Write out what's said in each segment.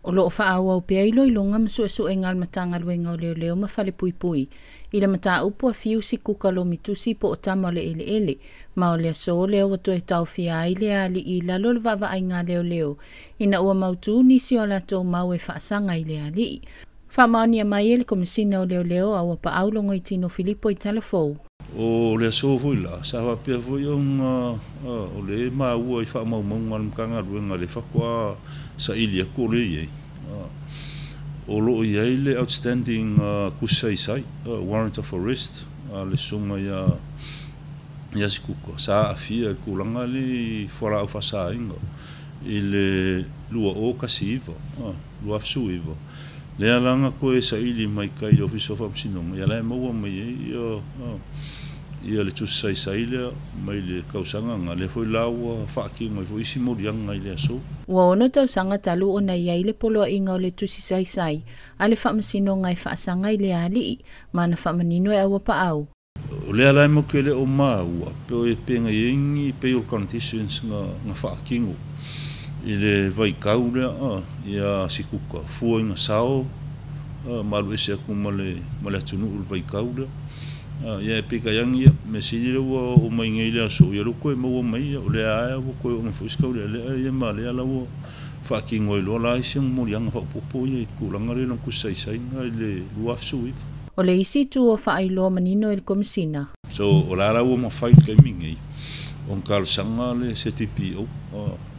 O loo whaaua o pia ilo ilonga masu e ngal matanga luenga o leo ma fale pui pui. Ila mata upu a fiu si kuka lo mitusi po o tama le ele. Ma o lea so leo watu e tau fia ile ali i lalo le vava ai ngā leo. Ina ua mautu nisi o lato mau e whaasanga ile ali. Whamani a mai ele komisina o leo a wapa aulongo i tino Filipo i telefou. O lea so vui la, sa wapia vui o le maa ua i wha maunga mkanga ruenga le whakua sa ili a kore iei. O loo iei le outstanding kusaisai, warrant of arrest, le sunga ia si kuka. Sa afia kulanga le whara au whasa inga. I le lua o kasi iwa, lua fsu iwa. Le alanga koe sa ili mai kai office of Amsinonga. Ia lai maua mai ia le tusaisai lea mai le kausanga nga le foi laua whaaki ngai foi isi morianga i le aso. Ua ono tausanga talu o na iai le poloa inga o le tusaisai. A le whaamasinonga i whaasanga i le ali mana whaamanino e awa pa au. O le alai mo ke le o maa ua. Peo e penga ingi peo conditions nga whaakingo. I le vai kau lea ia sikuka. Fua inga sao maru ese aku male atunu ul vai kau lea. Ia e pika yangi me siri ua o mai ngai lea so. Ia ruko e maua mai o lea aia o koe o nga fuiskau lea ia ma lea laua whaakingo i loa la isi ang morianga whaupopo ia i kulanga le nang kusaisai nga i le luafsu iwa. O le isi tu o whaailoa manino i le komisina. So o la ua mawhai kai mingi o ngāl sanga le CTPO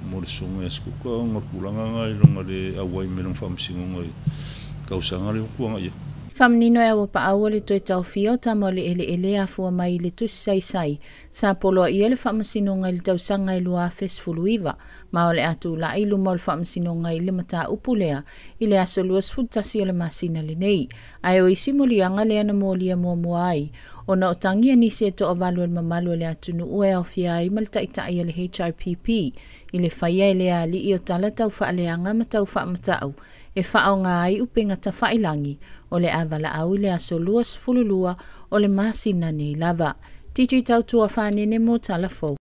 mo le songa e skuka o ngā kulanga nga i longa le awai me nang whamsingo ngai kausanga le hukuanga ia. Whamanino e awa pa awa le toi tau fio tamo le ele a fua mai le tusaisai. Sa poloa ia le whamasino ngai le tausanga i lua festivalu iwa. Ma o le atu la ilu mo le whamasino ngai le mata upulea i le aso luas futasi o le masina le nei. Ai o isi molianga le ana molia mua ai. O na otangia nisi e to avalu el mamalu le atu nu ue au fia i malta itai le HRPP. I le whaia le ali i o tala tau whaaleanga ma tau whaamatau. E whaao ngā ai upenga ta whailangi o le avala au le aso luas fululua o le masina nei lava. Titui tau tua whanene mo talafou.